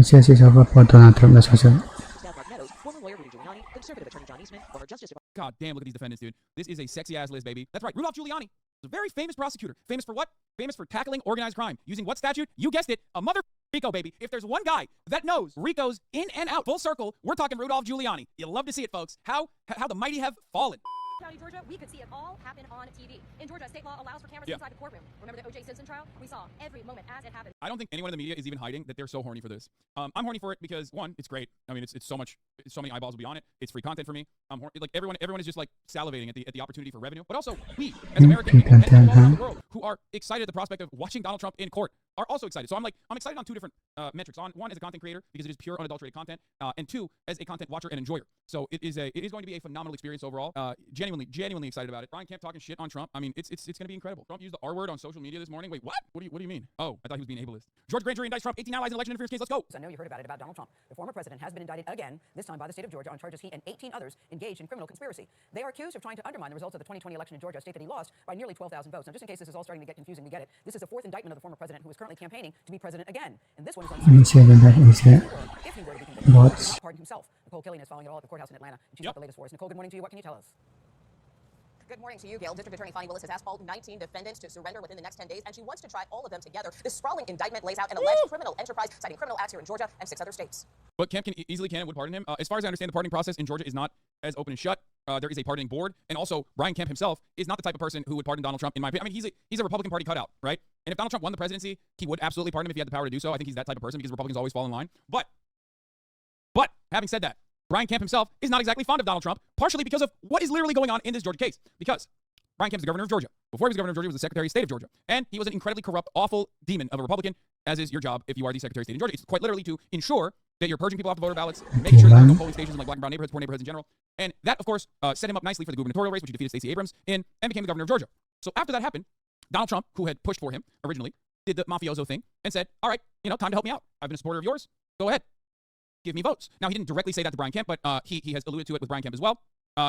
Qualsiasi support for Donald Trump da social. God damn, look at these defendants, dude. This is a sexy-ass list, baby. That's right, Rudolph Giuliani. A very famous prosecutor. Famous for what? Famous for tackling organized crime. Using what statute? You guessed it, a mother RICO, baby. If there's one guy that knows RICO's in and out, full circle, we're talking Rudolph Giuliani. You'll love to see it, folks. How the mighty have fallen. County, Georgia, we could see it all happen on TV. In Georgia, state law allows for cameras inside the courtroom. Remember the O.J. Simpson trial? We saw every moment as it happened. I don't think anyone in the media is even hiding that they're so horny for this. I'm horny for it because, one, it's great. I mean, it's so many eyeballs will be on it. It's free content for me. I'm horny. Like everyone is just like salivating at the opportunity for revenue. But also, we as American people and people all around the world who are excited at the prospect of watching Donald Trump in court are also excited. So I'm excited on two different metrics. On one, as a content creator because it is pure unadulterated content, and two, as a content watcher and enjoyer. So it is going to be a phenomenal experience overall. Genuinely excited about it. Brian Kemp talking shit on Trump. I mean, it's going to be incredible. Trump used the R word on social media this morning. Wait, what? What do you mean? Oh, I thought he was being ableist. Georgia grand jury indicts Trump 18 allies in election interference case. Let's go. I know you heard about it about Donald Trump. The former president has been indicted again, this time by the state of Georgia, on charges he and 18 others engaged in criminal conspiracy. They are accused of trying to undermine the results of the 2020 election in Georgia, a state that he lost by nearly 12,000 votes. Now, just in case this is all starting to get confusing, we get it. This is the fourth indictment of the former president who is currently campaigning to be president again. And this one is on If he were to be convicted, What's pardon himself. Nicole Killian is following it all at the courthouse in Atlanta, and she's got the latest for us. Nicole, good morning to you. What can you tell us? Good morning to you, Gail. District Attorney Fani Willis has asked all 19 defendants to surrender within the next 10 days, and she wants to try all of them together. This sprawling indictment lays out an alleged criminal enterprise, citing criminal acts here in Georgia and 6 other states. But Kemp easily can and would pardon him. As far as I understand, the pardoning process in Georgia is not as open and shut. There is a pardoning board, and also Brian Kemp himself is not the type of person who would pardon Donald Trump, in my opinion. I mean, he's a Republican Party cutout, right? And if Donald Trump won the presidency, he would absolutely pardon him if he had the power to do so. I think he's that type of person because Republicans always fall in line. But having said that, Brian Kemp himself is not exactly fond of Donald Trump, partially because of what is literally going on in this Georgia case. Because Brian Kemp is the governor of Georgia. Before he was governor of Georgia, he was the Secretary of State of Georgia. And he was an incredibly corrupt, awful demon of a Republican, as is your job if you are the Secretary of State in Georgia. It's quite literally to ensure that you're purging people off the voter ballots, making sure that there are no polling stations in like black and brown neighborhoods, poor neighborhoods in general. And that, of course, set him up nicely for the gubernatorial race, which he defeated Stacey Abrams in, and became the governor of Georgia. So after that happened, Donald Trump, who had pushed for him originally, did the mafioso thing and said, all right, time to help me out. I've been a supporter of yours. Go ahead. Give me votes. Now, he didn't directly say that to Brian Kemp, but he has alluded to it with Brian Kemp as well,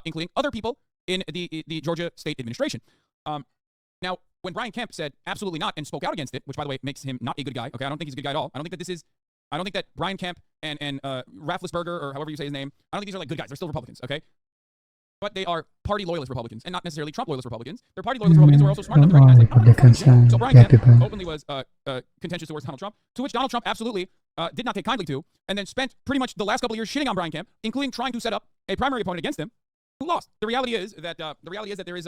including other people in the Georgia state administration. Now, when Brian Kemp said absolutely not and spoke out against it, which, by the way, makes him not a good guy. Okay, I don't think he's a good guy at all. I don't think that Brian Kemp and Rafflesberger, or however you say his name, I don't think these are like good guys. They're still Republicans, okay? But they are party loyalist Republicans, and not necessarily Trump loyalist Republicans. They're party loyalist Republicans who are also smart enough to recognize, like, so Brian Kemp openly was contentious towards Donald Trump, to which Donald Trunk absolutely did not take kindly to, and then spent pretty much the last couple of years shitting on Brian Kemp, including trying to set up a primary opponent against him, who lost. The reality is that there is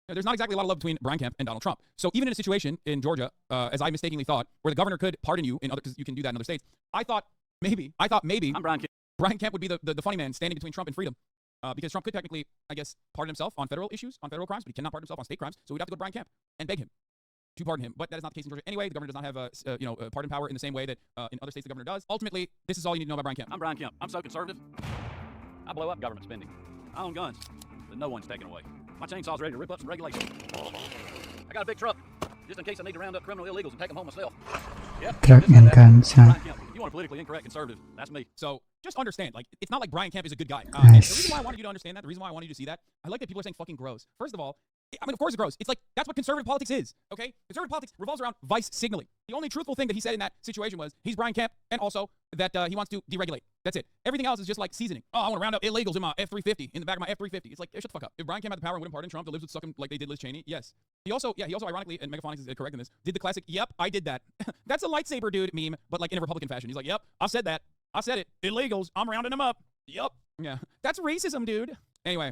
there's not exactly a lot of love between Brian Kemp and Donald Trump. So even in a situation in Georgia, as I mistakenly thought, where the governor could pardon you in other, because you can do that in other states, I thought maybe I'm Brian Kemp. Brian Kemp would be the funny man standing between Trump and freedom. Because Trump could technically, I guess, pardon himself on federal issues, on federal crimes, but he cannot pardon himself on state crimes. So we'd have to go to Brian Kemp and beg him to pardon him. But that is not the case in Georgia anyway. The governor does not have pardon power in the same way that in other states the governor does. Ultimately, this is all you need to know about Brian Kemp. I'm Brian Kemp. I'm so conservative. I blow up government spending. I own guns that no one's taking away. My chainsaw's ready to rip up some regulations. I got a big truck, just in case I need to round up criminal illegals and take them home myself. Yep. Truck and guns, Brian Kemp. If you want a politically incorrect conservative, that's me. So just understand, like, it's not like Brian Kemp is a good guy. Nice. The reason why I wanted you to understand that, the reason why I wanted you to see that, I like that people are saying fucking gross. First of all, I mean, of course it's gross. It's like, that's what conservative politics is, okay? Conservative politics revolves around vice signaling. The only truthful thing that he said in that situation was, he's Brian Kemp, and also that he wants to deregulate. That's it. Everything else is just like seasoning. Oh, I want to round up illegals in my F-350, in the back of my F-350. It's like, shut the fuck up. If Brian Kemp had the power and wouldn't pardon Trump that lives with sucking like they did Liz Cheney, yes. He also ironically, and Megaphonics is correct in this, did the classic, yep, I did that. That's a lightsaber dude meme, but like in a Republican fashion. He's like, yep, I said that. I said it. Illegals, I'm rounding them up. Yep. Yeah. That's racism, dude. Anyway,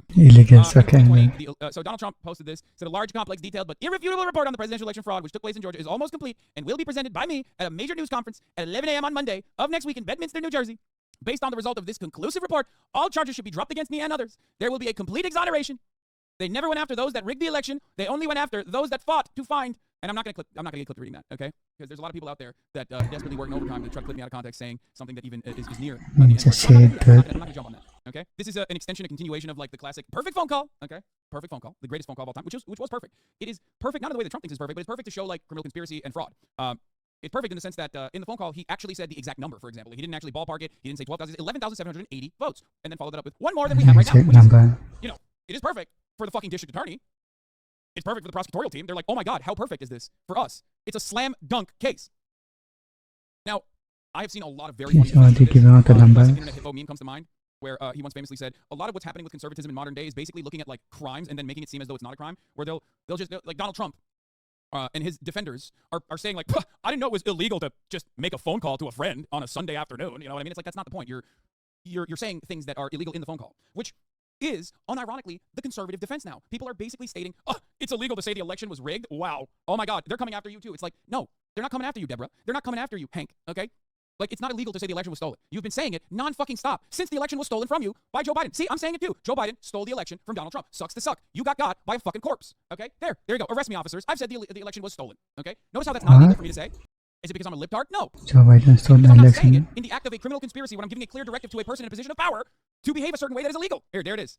so Donald Trump posted this, said a large, complex, detailed, but irrefutable report on the presidential election fraud, which took place in Georgia, is almost complete and will be presented by me at a major news conference at 11 a.m. on Monday of next week in Bedminster, New Jersey. Based on the result of this conclusive report, all charges should be dropped against me and others. There will be a complete exoneration. They never went after those that rigged the election. They only went after those that fought to find. And I'm not gonna get clipped reading that, okay? Because there's a lot of people out there that desperately working overtime to try to clip me out of context, saying something that even is near the end. I'm not gonna jump on that, okay? This is an extension, a continuation of like the classic perfect phone call, okay? Perfect phone call, the greatest phone call of all time, which was perfect. It is perfect, not in the way that Trump thinks is perfect, but it's perfect to show like criminal conspiracy and fraud. It's perfect in the sense that in the phone call, he actually said the exact number, for example. He didn't actually ballpark it. He didn't say 12,000, 11,780 votes, and then followed that up with one more than we have right now, which is, it is perfect for the fucking district attorney. It's perfect for the prosecutorial team. They're like, oh my God, how perfect is this for us? It's a slam dunk case. Now, I have seen a lot of very He's funny already videos of given out the this. Classic numbers. internet hippo meme comes to mind, where he once famously said, a lot of what's happening with conservatism in modern day is basically looking at like crimes and then making it seem as though it's not a crime, where they'll just, like Donald Trump and his defenders are saying like, I didn't know it was illegal to just make a phone call to a friend on a Sunday afternoon. You know what I mean? It's like, that's not the point. You're saying things that are illegal in the phone call, which is, unironically, the conservative defense now. People are basically stating, it's illegal to say the election was rigged. Wow. Oh my God, they're coming after you too. It's like, no, they're not coming after you, Deborah. They're not coming after you, Hank, okay? Like, it's not illegal to say the election was stolen. You've been saying it non-fucking stop since the election was stolen from you by Joe Biden. See, I'm saying it too. Joe Biden stole the election from Donald Trump. Sucks to suck. You got by a fucking corpse, okay? There you go. Arrest me, officers. I've said the election was stolen, okay? Notice how that's not illegal for me to say. Is it because I'm a libtard? No. Joe Biden stole the Because I'm not saying it election. in the act of a criminal conspiracy when I'm giving a clear directive to a person in a position of power to behave a certain way that is illegal. There it is.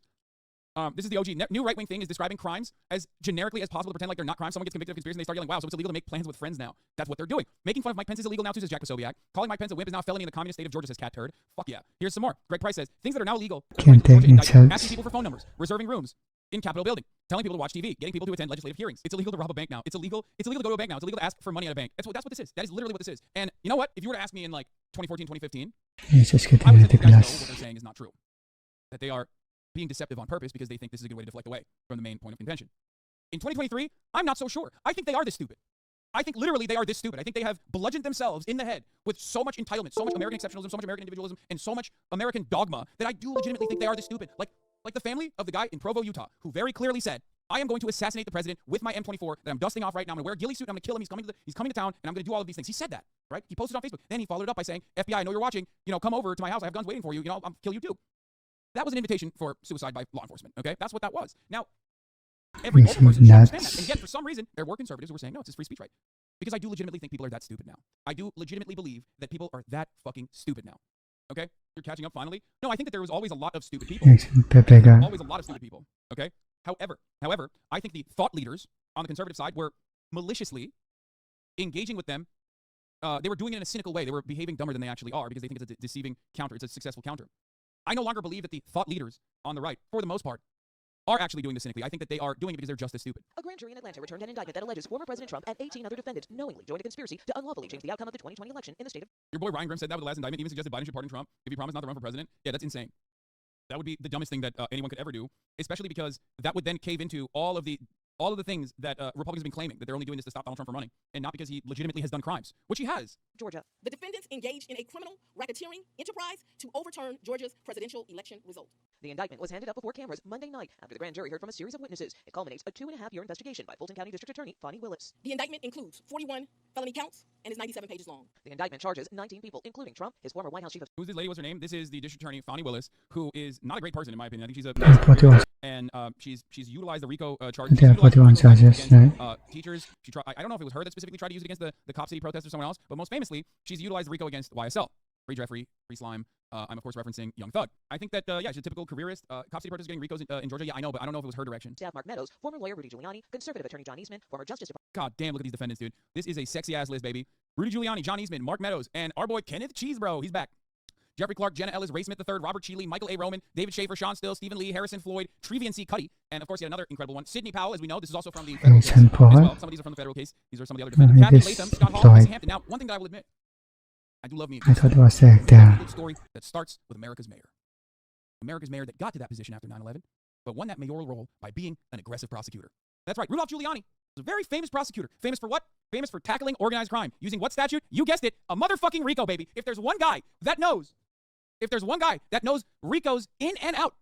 This is the OG. New right-wing thing is describing crimes as generically as possible to pretend like they're not crimes. Someone gets convicted of conspiracy and they start yelling, wow, so it's illegal to make plans with friends now. That's what they're doing. Making fun of Mike Pence is illegal now too, says Jack Posobiec. Calling Mike Pence a wimp is now a felony in the communist state of Georgia, says Cat Turd. Fuck yeah. Here's some more. Greg Price says, things that are now illegal. Can't take insults. Asking people for phone numbers, reserving rooms in Capitol building, telling people to watch TV, getting people to attend legislative hearings. It's illegal to rob a bank now. It's illegal to go to a bank now. It's illegal to ask for money at a bank. That's what this is. That is literally what this is. And you know what? If you were to ask me in like 2014, 2015, It's just I getting would say these guys know what ridiculous. they're saying is not true. That they are being deceptive on purpose because they think this is a good way to deflect away from the main point of contention. In 2023, I'm not so sure. I think they are this stupid. I think literally they are this stupid. I think they have bludgeoned themselves in the head with so much entitlement, so much American exceptionalism, so much American individualism, and so much American dogma that I do legitimately think they are this stupid. Like the family of the guy in Provo, Utah, who very clearly said, I am going to assassinate the president with my M24 that I'm dusting off right now. I'm going to wear a ghillie suit and I'm going to kill him. He's coming to town and I'm going to do all of these things. He said that, right? He posted on Facebook. Then he followed it up by saying, FBI, I know you're watching. Come over to my house. I have guns waiting for you. I'll kill you too. That was an invitation for suicide by law enforcement, okay? That's what that was. Now, every This older is person should understand nuts. that. And yet, for some reason, there were conservatives who were saying, no, it's his free speech right. Because I do legitimately think people are that stupid now. I do legitimately believe that people are that fucking stupid now. Okay? You're catching up finally? No, I think that there was always a lot of stupid people. Pepe guy. Always a lot of stupid people. Okay? However, I think the thought leaders on the conservative side were maliciously engaging with them. They were doing it in a cynical way. They were behaving dumber than they actually are because they think it's a deceiving counter. It's a successful counter. I no longer believe that the thought leaders on the right, for the most part, are actually doing this cynically. I think that they are doing it because they're just as stupid. A grand jury in Atlanta returned an indictment that alleges former President Trump and 18 other defendants knowingly joined a conspiracy to unlawfully change the outcome of the 2020 election in the state of... Your boy Ryan Grimm said that with the last indictment, even suggested Biden should pardon Trump if he promised not to run for president. Yeah, that's insane. That would be the dumbest thing that anyone could ever do, especially because that would then cave into all of the things that Republicans have been claiming, that they're only doing this to stop Donald Trump from running, and not because he legitimately has done crimes, which he has. Georgia. The defendants engaged in a criminal racketeering enterprise to overturn Georgia's presidential election result. The indictment was handed up before cameras Monday night after the grand jury heard from a series of witnesses. It culminates a 2.5-year investigation by Fulton County District Attorney Fonnie Willis. The indictment includes 41 felony counts and is 97 pages long. The indictment charges 19 people, including Trump, his former White House chief of... Who's this lady? What's her name? This is the district attorney, Fonnie Willis, who is not a great person, in my opinion. I think she's a... 41. And she's utilized the RICO charges. There are 41 charges, right? Teachers. I don't know if it was her that specifically tried to use it against the Cop City protesters or someone else, but most famously, she's utilized the RICO against YSL. Free Jeffrey, Free Slime. I'm, of course, referencing Young Thug. I think that, she's a typical careerist. Cop City protesters getting RICOs in Georgia. Yeah, I know, but I don't know if it was her direction. Staff Mark Meadows, former lawyer Rudy Giuliani, conservative attorney John Eastman, former Justice Department... God damn, look at these defendants, dude. This is a sexy-ass list, baby. Rudy Giuliani, John Eastman, Mark Meadows, and our boy Kenneth Cheesebro. He's back. Jeffrey Clark, Jenna Ellis, Ray Smith III, Robert Cheeley, Michael A. Roman, David Schaefer, Sean Still, Stephen Lee, Harrison Floyd, Trevian C. Cuddy, and of course yet another incredible one, Sidney Powell, as we know. This is also from the federal case Harrison as Paul. well. Some of these are from the federal case. These are some of the other defendants. Kathy this Latham, Scott Hall, Floyd. Lacey Hampton. Now, one thing that I will admit, I do love me a I good thought it story. was I love there. a good story that starts with America's mayor. America's mayor that got to that position after 9/11, but won that mayoral role by being an aggressive prosecutor. That's right, Rudolph Giuliani was a very famous prosecutor. Famous for what? Famous for tackling organized crime. Using what statute? You guessed it, a motherfucking RICO, baby. If there's one guy that knows RICOs in and out,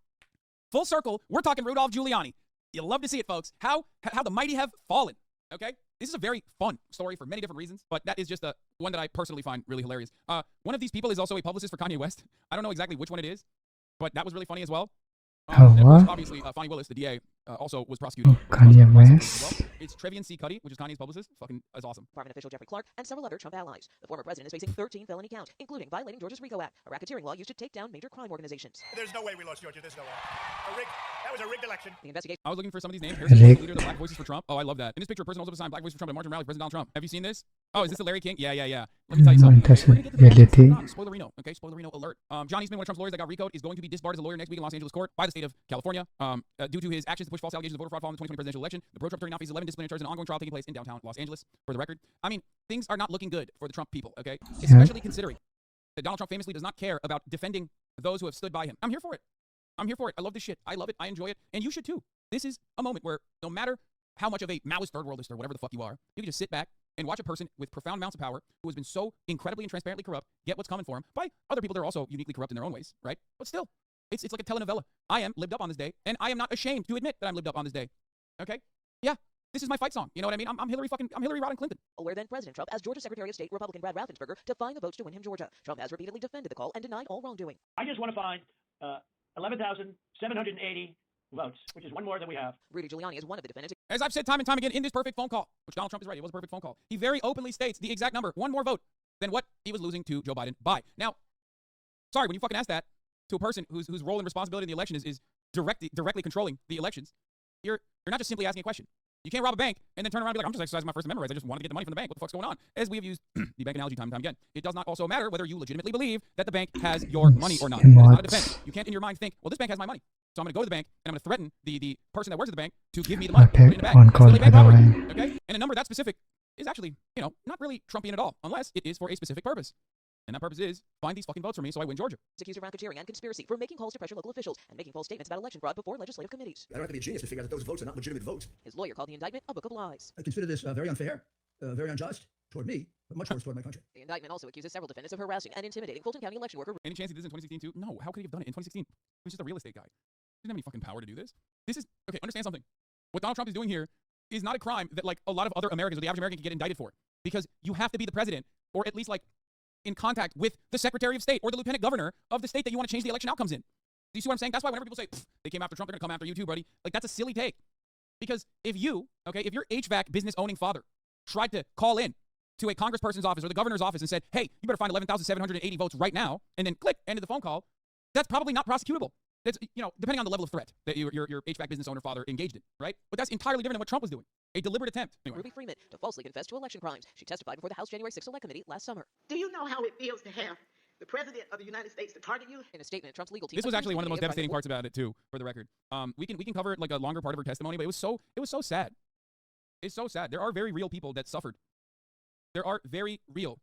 full circle, we're talking Rudolph Giuliani. You'll love to see it, folks. How the mighty have fallen, okay? This is a very fun story for many different reasons, but that is just one that I personally find really hilarious. One of these people is also a publicist for Kanye West. I don't know exactly which one it is, but that was really funny as well. And of course, what? obviously, Fonnie Willis, the DA, also was prosecuted. Kanye West. It's Trevian C. Cuddy, which is Kanye's publicist. Fucking is awesome. Department official Jeffrey Clark, and several other Trump allies. The former president is facing 13 felony counts, including violating Georgia's RICO Act, a racketeering law used to take down major crime organizations. There's no way we lost Georgia. There's no way. That was a rigged election. The investigation... I was looking for some of these names. Harrison Ford, Rick. the leader of the Black Voices for Trump. Oh, I love that. In this picture, a person holds up a sign, Black Voices for Trump, at March and Rally, President Donald Trump. Have you seen this? Oh, is this the Larry King? Yeah. Let me tell you something. That's We're gonna get to the reality. Spoilerino, okay? Spoilerino alert. John Eastman, one of Trump's lawyers that got RICO'd, is going to be disbarred as a lawyer next week in Los Angeles court by the state of California due to his actions to push false allegations of voter fraud following the 2020 presidential election. The pro-Trump attorney now faces 11 disciplinary charges in an ongoing trial taking place in downtown Los Angeles. For the record, I mean, things are not looking good for the Trump people, okay? Especially considering that Donald Trump famously does not care about defending those who have stood by him. I'm here for it. I'm here for it. I love this shit. I love it. I enjoy it. And you should too. This is a moment where no matter how much of a Maoist third worldist or whatever the fuck you are, you can just sit back and watch a person with profound amounts of power who has been so incredibly and transparently corrupt get what's coming for him by other people that are also uniquely corrupt in their own ways, right? But still, it's like a telenovela. I am lived up on this day, and I am not ashamed to admit that I'm lived up on this day. Okay? Yeah. This is my fight song. You know what I mean? I'm Hillary Rodham Clinton. Where then President Trump asked Georgia Secretary of State Republican Brad Raffensperger to find the votes to win him Georgia. Trump has repeatedly defended the call and denied all wrongdoing. I just want to find 11,780 votes, which is one more than we have. Rudy Giuliani is one of the defendants. As I've said time and time again in this perfect phone call, which Donald Trump is right, it was a perfect phone call. He very openly states the exact number, one more vote than what he was losing to Joe Biden by. Now, sorry, when you fucking ask that to a person whose role and responsibility in the election is directly controlling the elections, you're not just simply asking a question. You can't rob a bank and then turn around and be like, I'm just exercising my First Amendment rights. I just wanted to get the money from the bank. What the fuck's going on? As we have used the bank analogy time and time again, it does not also matter whether you legitimately believe that the bank has your money or not. It is not a defense. You can't in your mind think, well, this bank has my money, so I'm going to go to the bank and I'm going to threaten the person that works at the bank to give me the money. Put it in the bank. on call, It's by the robbery, way. okay? And a number that specific is actually, not really Trumpian at all, unless it is for a specific purpose. And that purpose is, find these fucking votes for me so I win Georgia. Accused of racketeering and conspiracy for making calls to pressure local officials and making false statements about election fraud before legislative committees. I don't have to be a genius to figure out that those votes are not legitimate votes. His lawyer called the indictment a book of lies. I consider this very unfair, very unjust toward me, but much worse toward my country. The indictment also accuses several defendants of harassing and intimidating Fulton County election worker. Any chance he did this in 2016 too? No. How could he have done it in 2016? He was just a real estate guy. He didn't have any fucking power to do this. This is, okay, understand something. What Donald Trump is doing here is not a crime that like a lot of other Americans or the average American can get indicted for. Because you have to be the president, or at least like in contact with the Secretary of State or the Lieutenant Governor of the state that you want to change the election outcomes in. Do you see what I'm saying? That's why whenever people say, they came after Trump, they're going to come after you too, buddy. Like, that's a silly take. Because if your HVAC business-owning father tried to call in to a congressperson's office or the governor's office and said, hey, you better find 11,780 votes right now, and then click, ended the phone call, that's probably not prosecutable. That's, depending on the level of threat that your HVAC business owner father engaged in, right? But that's entirely different than what Trump was doing. A deliberate attempt. Anyway. Ruby Freeman to falsely confess to election crimes. She testified before the House January 6th Select Committee last summer. Do you know how it feels to have the President of the United States to target you? In a statement, Trump's legal team. This was actually one of the most devastating parts about it too, for the record. We can cover like a longer part of her testimony, but it was so sad. It's so sad. There are very real people that suffered. There are very real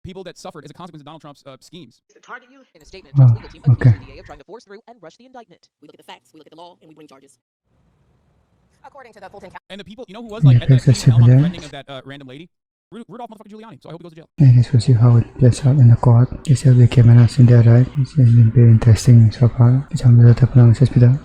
people that suffered as a consequence of Donald Trump's schemes. To target you? In a statement, Trump's legal team accused the DA of trying to force through and rush the indictment. We look at the facts, we look at the law, and we bring charges. According to the Fulton County. And the people, who was like at the threatening of that random lady? Rudolph motherfucking Giuliani. So I hope he goes to jail. And this will see how it plays out in the court. This will be cameras in there, right? It's been very interesting so far. Kita tetap menang,